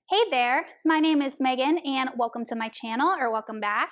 Hey there, my name is Megan and welcome to my channel, or welcome back.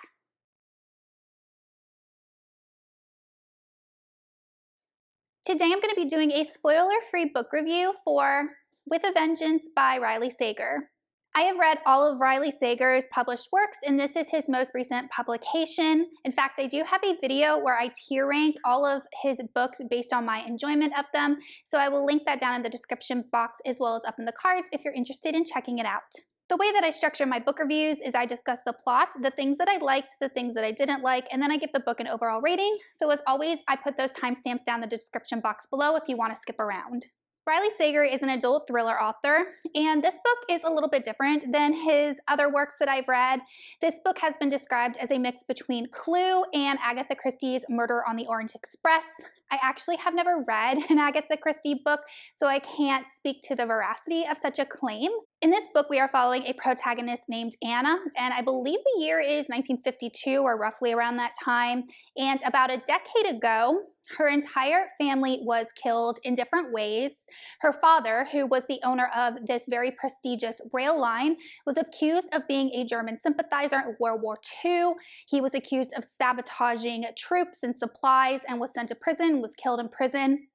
Today I'm going to be doing a spoiler-free book review for With a Vengeance by Riley Sager. I have read all of Riley Sager's published works, and this is his most recent publication. In fact, I do have a video where I tier rank all of his books based on my enjoyment of them, so I will link that down in the description box as well as up in the cards if you're interested in checking it out. The way that I structure my book reviews is I discuss the plot, the things that I liked, the things that I didn't like, and then I give the book an overall rating. So as always, I put those timestamps down in the description box below if you want to skip around. Riley Sager is an adult thriller author, and this book is a little bit different than his other works that I've read. This book has been described as a mix between Clue and Agatha Christie's Murder on the Orient Express. I actually have never read an Agatha Christie book, so I can't speak to the veracity of such a claim. In this book, we are following a protagonist named Anna, and I believe the year is 1952 or roughly around that time. And about a decade ago, her entire family was killed in different ways. Her father, who was the owner of this very prestigious rail line, was accused of being a German sympathizer in World War II. He was accused of sabotaging troops and supplies and was sent to prison, was killed in prison.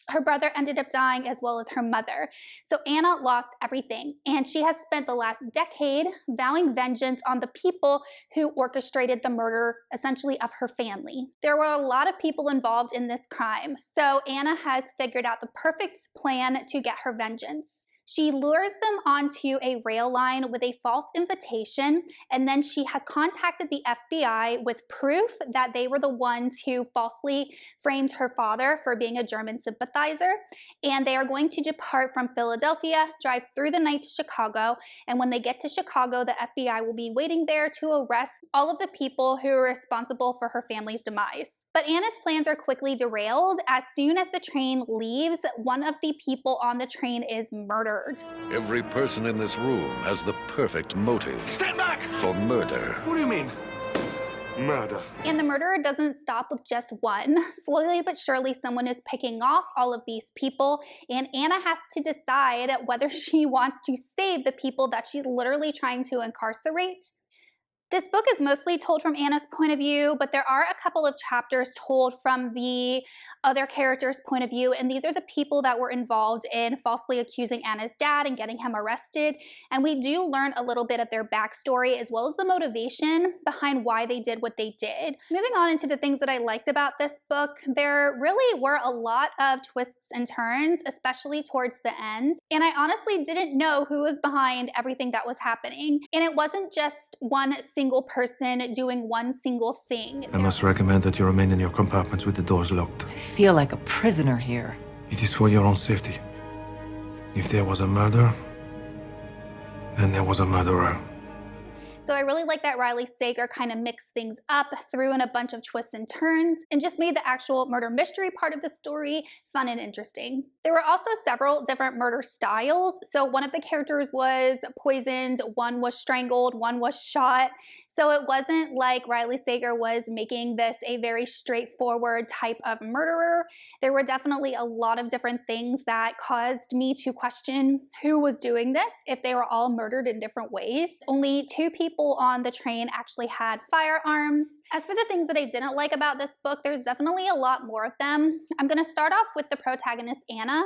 Her brother ended up dying as well as her mother. So Anna lost everything, and she has spent the last decade vowing vengeance on the people who orchestrated the murder, essentially, of her family. There were a lot of people involved in this crime, so Anna has figured out the perfect plan to get her vengeance. She lures them onto a rail line with a false invitation, and then she has contacted the FBI with proof that they were the ones who falsely framed her father for being a German sympathizer. And they are going to depart from Philadelphia, drive through the night to Chicago, and when they get to Chicago, the FBI will be waiting there to arrest all of the people who are responsible for her family's demise. But Anna's plans are quickly derailed. As soon as the train leaves, one of the people on the train is murdered. Every person in this room has the perfect motive. Stand back! For murder. What do you mean? Murder. And the murderer doesn't stop with just one. Slowly but surely, someone is picking off all of these people, and Anna has to decide whether she wants to save the people that she's literally trying to incarcerate. This book is mostly told from Anna's point of view, but there are a couple of chapters told from the other characters' point of view, and these are the people that were involved in falsely accusing Anna's dad and getting him arrested. And we do learn a little bit of their backstory as well as the motivation behind why they did what they did. Moving on into the things that I liked about this book, there really were a lot of twists and turns, especially towards the end. And I honestly didn't know who was behind everything that was happening. And it wasn't just one single person doing one single thing. I must recommend that you remain in your compartments with the doors locked. I feel like a prisoner here. It is for your own safety. If there was a murder, then there was a murderer. So I really like that Riley Sager kind of mixed things up, threw in a bunch of twists and turns, and just made the actual murder mystery part of the story fun and interesting. There were also several different murder styles. So one of the characters was poisoned, one was strangled, one was shot. So it wasn't like Riley Sager was making this a very straightforward type of murderer. There were definitely a lot of different things that caused me to question who was doing this, if they were all murdered in different ways. Only 2 people on the train actually had firearms. As for the things that I didn't like about this book, there's definitely a lot more of them. I'm going to start off with the protagonist, Anna.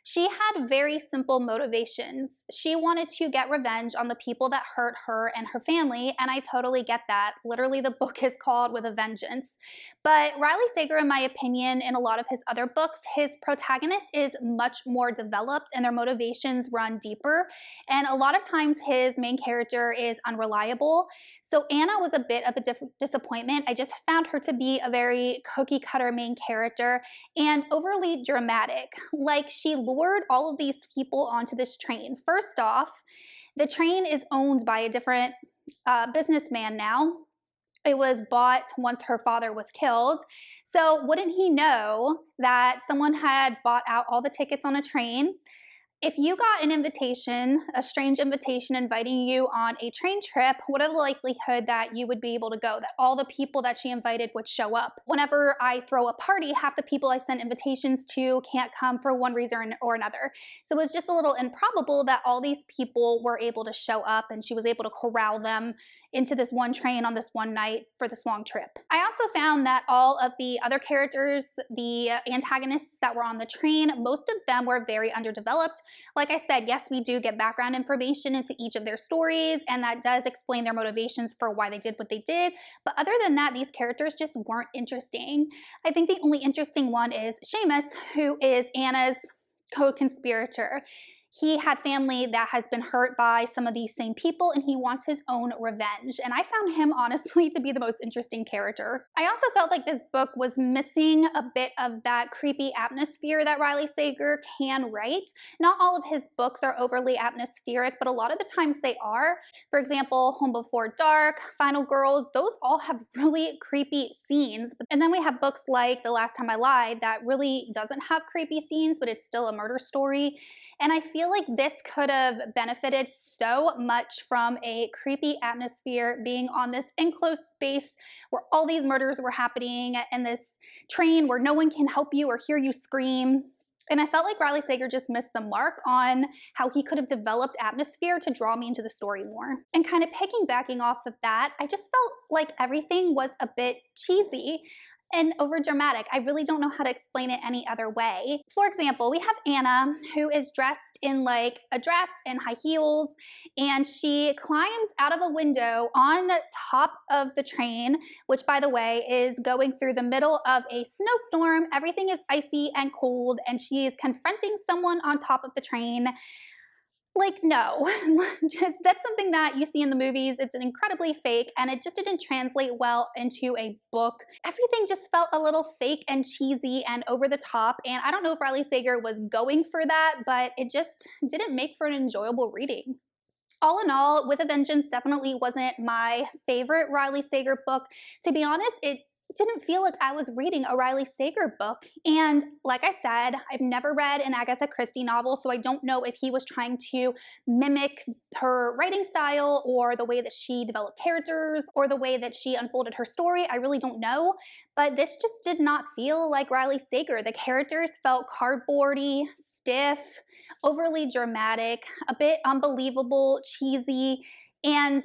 She had very simple motivations. She wanted to get revenge on the people that hurt her and her family, and I totally get that. Literally, the book is called With a Vengeance. But Riley Sager, in my opinion, in a lot of his other books, his protagonist is much more developed and their motivations run deeper. And a lot of times his main character is unreliable. So Anna was a bit of a disappointment. I just found her to be a very cookie cutter main character and overly dramatic. Like, she lured all of these people onto this train. First off, the train is owned by a different businessman now. It was bought once her father was killed. So wouldn't he know that someone had bought out all the tickets on a train? If you got an invitation, a strange invitation inviting you on a train trip, what are the likelihood that you would be able to go, that all the people that she invited would show up? Whenever I throw a party, half the people I send invitations to can't come for one reason or another. So it was just a little improbable that all these people were able to show up and she was able to corral them into this one train on this one night for this long trip. I also found that all of the other characters, the antagonists that were on the train, most of them were very underdeveloped. Like I said, yes, we do get background information into each of their stories, and that does explain their motivations for why they did what they did. But other than that, these characters just weren't interesting. I think the only interesting one is Seamus, who is Anna's co-conspirator. He had family that has been hurt by some of these same people, and he wants his own revenge. And I found him, honestly, to be the most interesting character. I also felt like this book was missing a bit of that creepy atmosphere that Riley Sager can write. Not all of his books are overly atmospheric, but a lot of the times they are. For example, Home Before Dark, Final Girls, those all have really creepy scenes. And then we have books like The Last Time I Lied that really doesn't have creepy scenes, but it's still a murder story. And I feel like this could have benefited so much from a creepy atmosphere, being on this enclosed space where all these murders were happening, and this train where no one can help you or hear you scream. And I felt like Riley Sager just missed the mark on how he could have developed atmosphere to draw me into the story more. And kind of piggybacking off of that, I just felt like everything was a bit cheesy and over dramatic. I really don't know how to explain it any other way. For example, we have Anna, who is dressed in like a dress and high heels, and she climbs out of a window on top of the train, which, by the way, is going through the middle of a snowstorm. Everything is icy and cold, and she is confronting someone on top of the train. Like, no, that's something that you see in the movies. It's an incredibly fake, and it just didn't translate well into a book. Everything just felt a little fake and cheesy and over the top, and I don't know if Riley Sager was going for that, but it just didn't make for an enjoyable reading. All in all, With a Vengeance definitely wasn't my favorite Riley Sager book. To be honest, it didn't feel like I was reading a Riley Sager book. And like I said, I've never read an Agatha Christie novel, so I don't know if he was trying to mimic her writing style or the way that she developed characters or the way that she unfolded her story. I really don't know. But this just did not feel like Riley Sager. The characters felt cardboardy, stiff, overly dramatic, a bit unbelievable, cheesy, and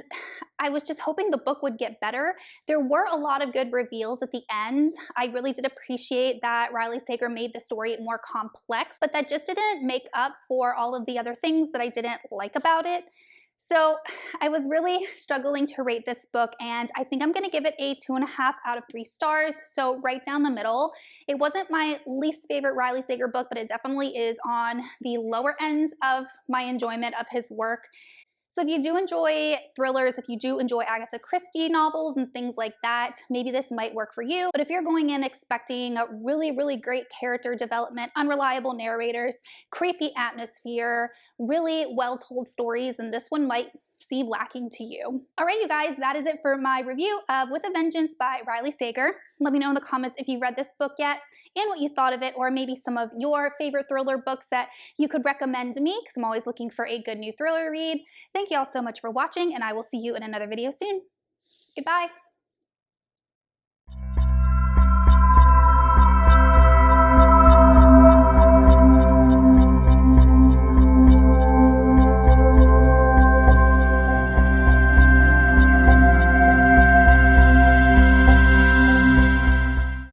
I was just hoping the book would get better. There were a lot of good reveals at the end. I really did appreciate that Riley Sager made the story more complex, but that just didn't make up for all of the other things that I didn't like about it. So I was really struggling to rate this book, and I think I'm going to give it a 2.5 out of 3 stars, so right down the middle. It wasn't my least favorite Riley Sager book, but it definitely is on the lower end of my enjoyment of his work. So if you do enjoy thrillers, if you do enjoy Agatha Christie novels and things like that, maybe this might work for you. But if you're going in expecting a really, really great character development, unreliable narrators, creepy atmosphere, really well-told stories, then this one might seem lacking to you. All right, you guys, that is it for my review of With a Vengeance by Riley Sager. Let me know in the comments if you read this book yet and what you thought of it, or maybe some of your favorite thriller books that you could recommend to me, because I'm always looking for a good new thriller read. Thank you all so much for watching, and I will see you in another video soon. Goodbye.